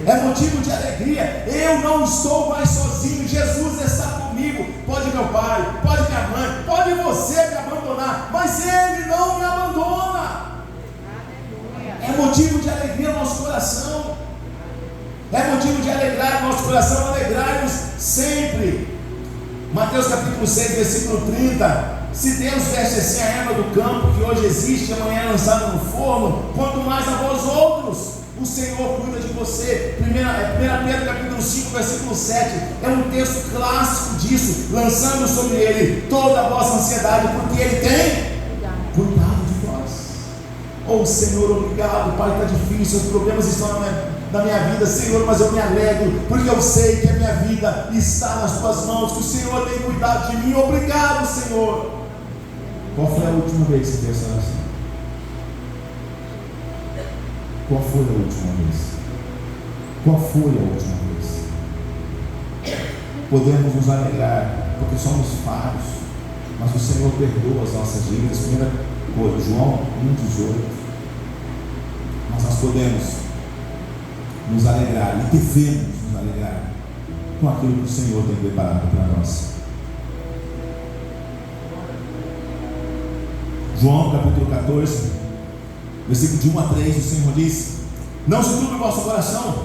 É motivo de alegria. Eu não estou mais sozinho, Jesus está comigo. Pode meu pai, pode minha mãe, pode você me abandonar, mas Ele não me abandona. É motivo de alegria no nosso coração. É motivo de alegrar no nosso coração. Alegrai-nos sempre. Mateus capítulo 6, versículo 30. Se Deus veste assim a erva do campo, que hoje existe, amanhã é lançada no forno, quanto mais a vós outros, o Senhor cuida de você. 1 Pedro capítulo 5, versículo 7. É um texto clássico disso. Lançando sobre Ele toda a vossa ansiedade, porque Ele tem cuidado de vós. Oh Senhor, obrigado, Pai, está difícil, os problemas estão na minha vida, Senhor, mas eu me alegro, porque eu sei que a minha vida está nas Tuas mãos, que o Senhor tem cuidado de mim. Obrigado, Senhor. Qual foi a última vez que você fez essa oração? Qual foi a última vez? Qual foi a última vez? Podemos nos alegrar, porque somos falhos, mas o Senhor perdoa as nossas dívidas. 1 João 1,18. Mas nós podemos nos alegrar e devemos nos alegrar com aquilo que o Senhor tem preparado para nós. João capítulo 14, versículo de 1 a 3, o Senhor diz: Não se turbe o vosso coração.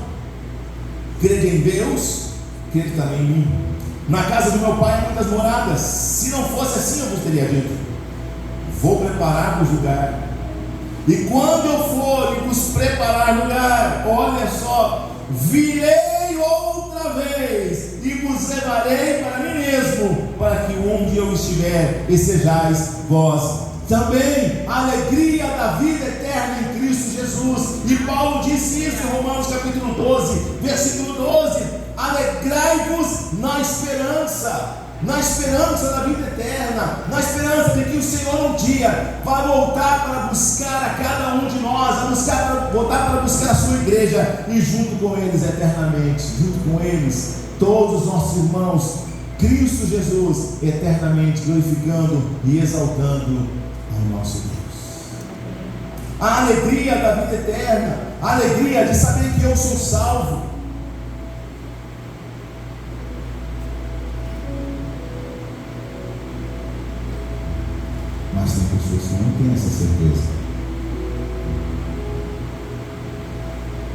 Crede em Deus, crede também em mim. Na casa do meu pai há muitas moradas. Se não fosse assim, eu vos teria dito: vou preparar-vos lugar. E quando eu for e vos preparar lugar, olha só, virei outra vez e vos levarei para mim mesmo, para que onde eu estiver, estejais vós também. A alegria da vida eterna em Cristo Jesus. E Paulo disse isso em Romanos capítulo 12, versículo 12: alegrai-vos na esperança da vida eterna, na esperança de que o Senhor um dia vai voltar para buscar a cada um de nós, voltar para buscar a sua igreja, e junto com eles eternamente, junto com eles, todos os nossos irmãos, Cristo Jesus, eternamente glorificando e exaltando ao nosso Deus. A alegria da vida eterna, a alegria de saber que eu sou salvo. Mas tem pessoas que não têm essa certeza.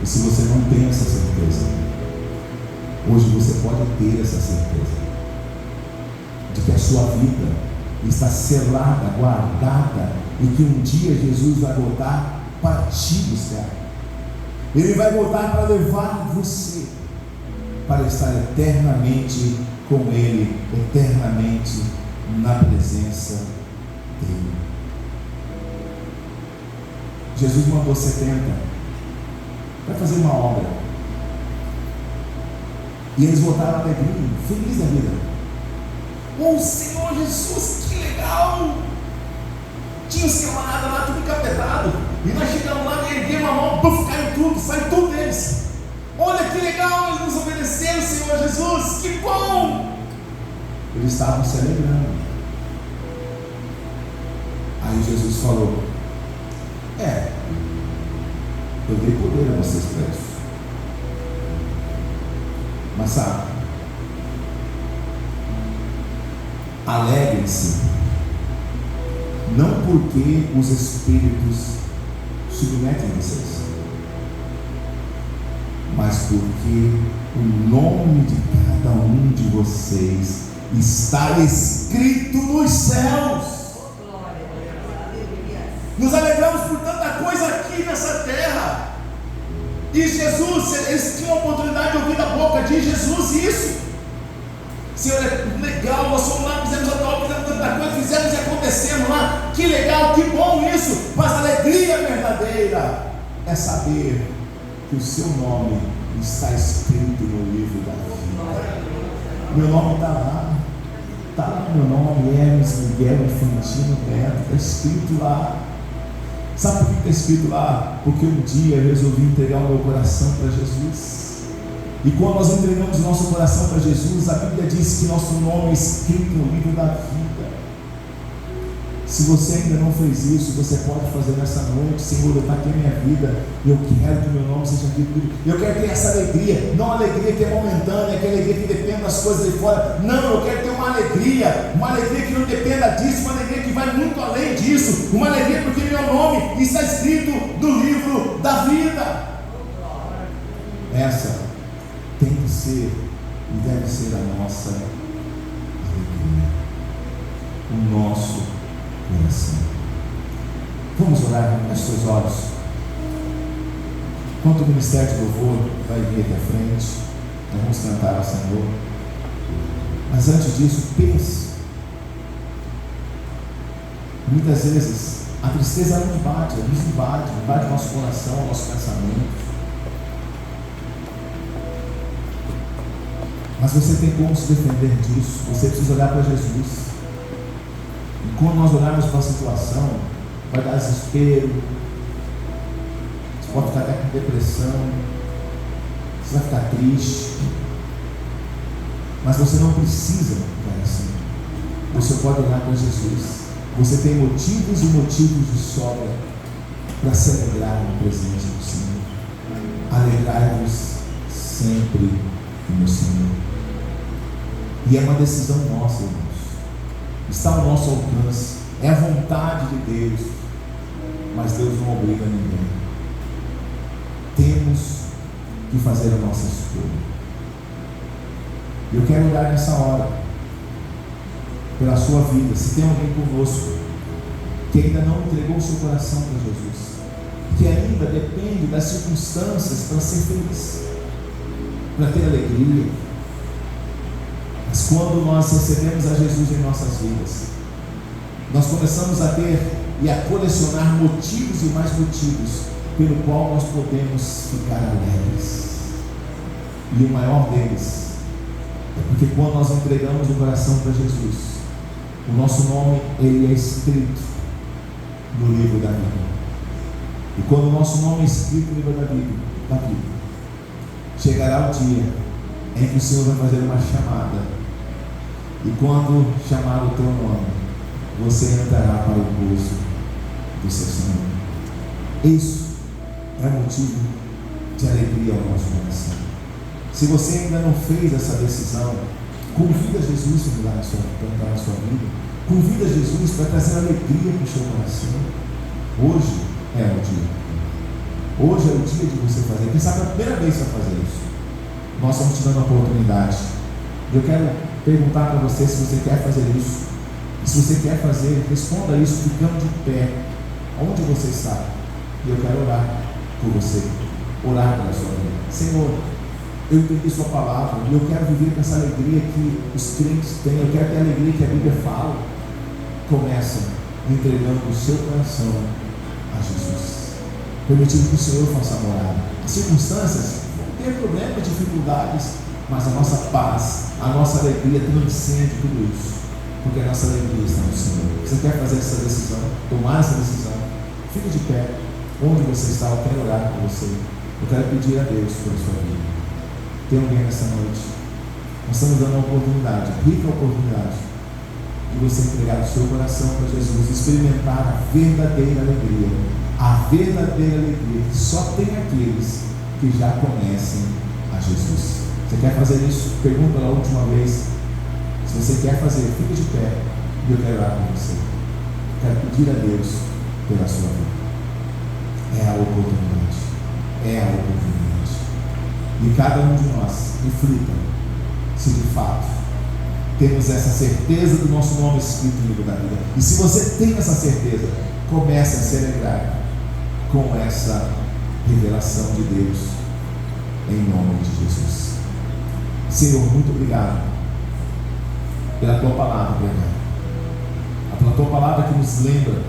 E se você não tem essa certeza, hoje você pode ter essa certeza de que a sua vida está selada, guardada, e que um dia Jesus vai voltar para te buscar. Ele vai voltar para levar você para estar eternamente com Ele, eternamente na presença dele. Jesus mandou 70 para fazer uma obra, e eles voltaram alegres, felizes da vida. Oh Senhor Jesus, que legal! Tinha os camaradas lá tudo encapetado, e nós chegamos lá, erguemos a mão, puf, caiu tudo, saiu tudo deles. Olha que legal, eles nos obedeceram, Senhor Jesus, que bom! Eles estavam se alegrando. Aí Jesus falou: eu dei poder a vocês para isso, mas sabe, alegrem-se, não porque os espíritos submetem vocês, mas porque o nome de cada um de vocês está escrito nos céus. Nos alegramos por tanta coisa aqui nessa terra. E Jesus, eles tinham a oportunidade de ouvir da boca de Jesus isso. Senhor, é legal, nós fomos lá, fizemos a tua obra, fizemos tanta coisa, fizemos e acontecemos lá. Que legal, que bom isso. Mas a alegria verdadeira é saber que o seu nome está escrito no livro da vida. Meu nome está lá. Está lá meu nome, Hermes Miguel Infantino Neto, está escrito lá. Sabe por que está escrito lá? Porque um dia eu resolvi entregar o meu coração para Jesus. E quando nós entregamos o nosso coração para Jesus, a Bíblia diz que nosso nome é escrito no livro da vida. Se você ainda não fez isso, você pode fazer nessa noite. Senhor, está aqui a minha vida, e eu quero que o meu nome seja escrito. Eu quero ter essa alegria, não a alegria que é momentânea, aquela alegria que depende das coisas de fora. Não, eu quero ter uma alegria que não dependa disso, uma alegria que vai muito além disso, uma alegria porque meu nome está escrito no livro da vida. Essa tem que ser e deve ser a nossa alegria, o nosso coração. Vamos orar, feche seus olhos. Enquanto o ministério de louvor vai vir aqui à frente, nós vamos cantar ao Senhor. Mas antes disso, pense. Muitas vezes a tristeza nos invade nosso coração, nosso pensamento. Mas você tem como se defender disso. Você precisa olhar para Jesus. E quando nós olharmos para a situação, vai dar desespero, você pode ficar até com depressão, você vai ficar triste. Mas você não precisa ficar assim. Você pode olhar para Jesus. Você tem motivos e motivos de sobra para se alegrar na presença do Senhor. Alegrai-vos sempre no Senhor. E é uma decisão nossa, irmãos. Está ao nosso alcance. É a vontade de Deus. Mas Deus não obriga ninguém. Temos que fazer a nossa escolha. Eu quero orar nessa hora pela sua vida. Se tem alguém conosco que ainda não entregou o seu coração para Jesus, que ainda depende das circunstâncias para ser feliz, para ter alegria, mas quando nós recebemos a Jesus em nossas vidas, nós começamos a ter e a colecionar motivos e mais motivos pelo qual nós podemos ficar alegres. E o maior deles é porque quando nós entregamos o coração para Jesus, o nosso nome ele é escrito no livro da Bíblia. E quando o nosso nome é escrito no livro da Bíblia, chegará o dia em que o Senhor vai fazer uma chamada, e quando chamar o teu nome, você entrará para o gozo do seu Senhor. Isso é motivo de alegria ao nosso coração. Se você ainda não fez essa decisão, convida Jesus para entrar na sua vida. Convida Jesus para trazer alegria para o seu coração. Hoje é o dia. Hoje é o dia de você fazer. Quem sabe é a primeira vez que você vai fazer isso. Nós estamos te dando a oportunidade. Eu quero perguntar para você se você quer fazer isso. E se você quer fazer, responda isso ficando de pé, onde você está. E eu quero orar por você, orar pela sua vida. Senhor, eu entendi sua palavra e eu quero viver com essa alegria que os crentes têm. Eu quero ter a alegria que a Bíblia fala. Começa entregando o seu coração a Jesus, permitindo que o Senhor faça morada. As circunstâncias vão ter problemas, dificuldades, mas a nossa paz, a nossa alegria transcende tudo isso, porque a nossa alegria está no Senhor. Você quer fazer essa decisão, tomar essa decisão? Fique de pé, onde você está. Eu quero orar por você. Eu quero pedir a Deus pela sua vida. Tem alguém nessa noite? Nós estamos dando uma oportunidade, rica oportunidade, de você entregar o seu coração para Jesus, experimentar a verdadeira alegria que só tem aqueles que já conhecem a Jesus. Você quer fazer isso? Pergunta pela última vez. Se você quer fazer, fique de pé e eu quero orar com você. Quero pedir a Deus pela sua vida. É a oportunidade. É a oportunidade. E cada um de nós reflita se de fato temos essa certeza do nosso nome escrito no livro da vida. E se você tem essa certeza, comece a se alegrar com essa revelação de Deus, em nome de Jesus. Senhor, muito obrigado pela tua palavra, pela tua palavra que nos lembra,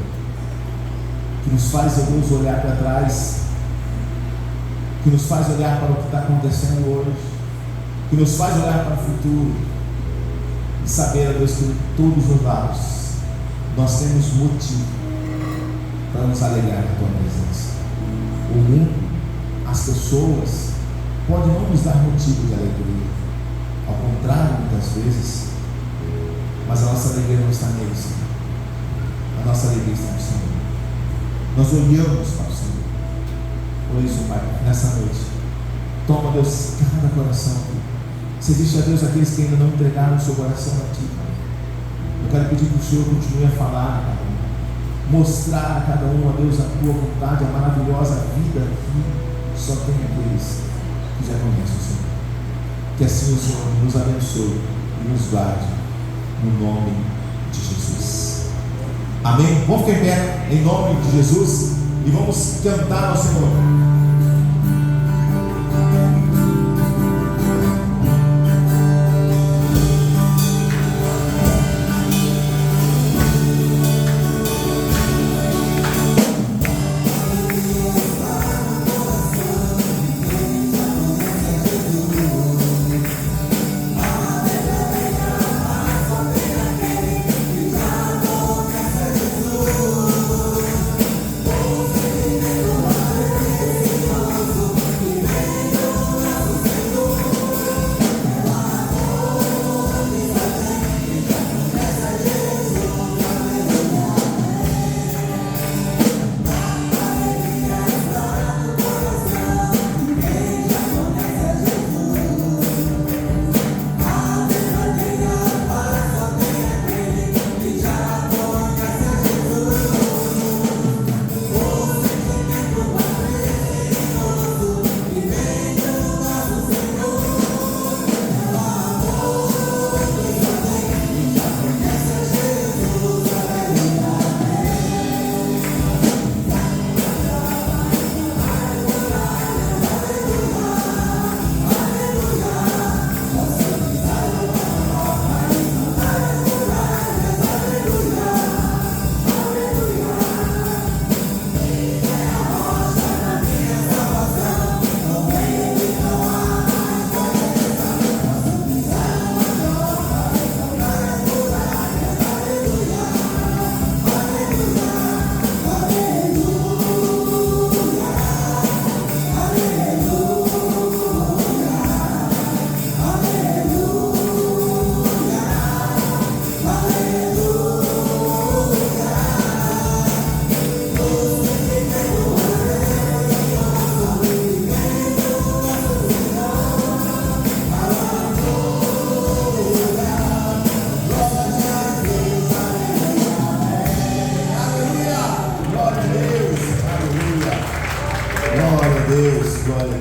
que nos faz, ó Deus, olhar para trás, que nos faz olhar para o que está acontecendo hoje, que nos faz olhar para o futuro e saber, ó Deus, que em todos os lados nós temos motivo para nos alegrar na tua presença. O mundo, as pessoas podem não nos dar motivo de alegria, ao contrário, muitas vezes, mas a nossa alegria não está neles, Senhor. A nossa alegria está no Senhor. Nós olhamos para o Senhor. Por isso, Pai, nessa noite, toma, Deus, cada coração. Se existe, a Deus, aqueles que ainda não entregaram o seu coração a Ti, Pai, eu quero pedir que o Senhor continue a falar a cada um, mostrar a cada um, a Deus, a tua vontade, a maravilhosa vida que só tem aqueles que já conhecem o Senhor. Que assim o Senhor nos abençoe e nos guarde, no nome de Jesus. Amém? Vamos ficar em pé, em nome de Jesus, e vamos cantar ao Senhor.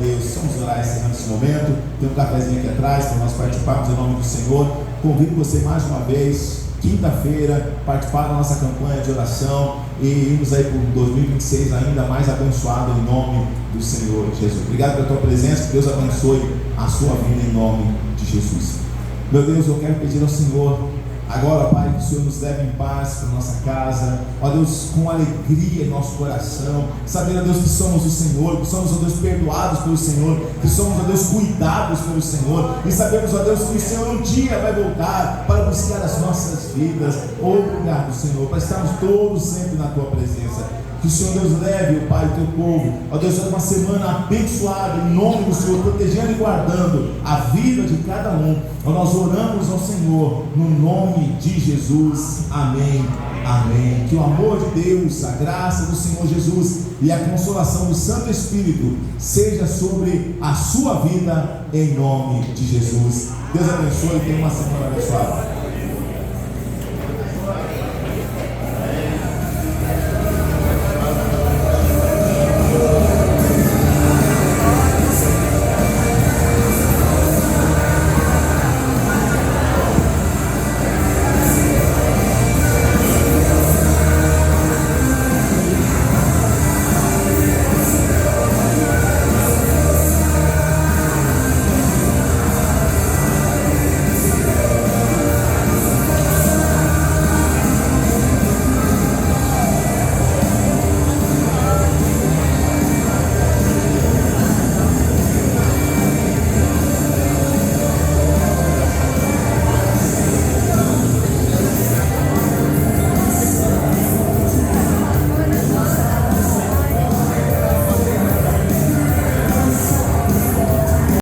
Deus. Vamos orar encerrando esse momento. Tem um cafezinho aqui atrás para nós participarmos em nome do Senhor. Convido você mais uma vez, quinta-feira, participar da nossa campanha de oração e irmos aí para 2026 ainda mais abençoado em nome do Senhor Jesus. Obrigado pela tua presença, que Deus abençoe a sua vida em nome de Jesus. Meu Deus, eu quero pedir ao Senhor agora, Pai, que o Senhor nos leve em paz para nossa casa, ó Deus, com alegria em nosso coração, sabendo, ó Deus, que somos o Senhor, que somos, ó Deus, perdoados pelo Senhor, que somos, ó Deus, cuidados pelo Senhor, e sabemos, ó Deus, que o Senhor um dia vai voltar para buscar as nossas vidas. Obrigado, Senhor, para estarmos todos sempre na tua presença. Que o Senhor Deus leve, ó Pai, o teu povo, ó Deus, uma semana abençoada em nome do Senhor, protegendo e guardando a vida de cada um. Nós oramos ao Senhor no nome de Jesus. Amém, amém. Que o amor de Deus, a graça do Senhor Jesus e a consolação do Santo Espírito seja sobre a sua vida em nome de Jesus. Deus abençoe e tenha uma semana abençoada.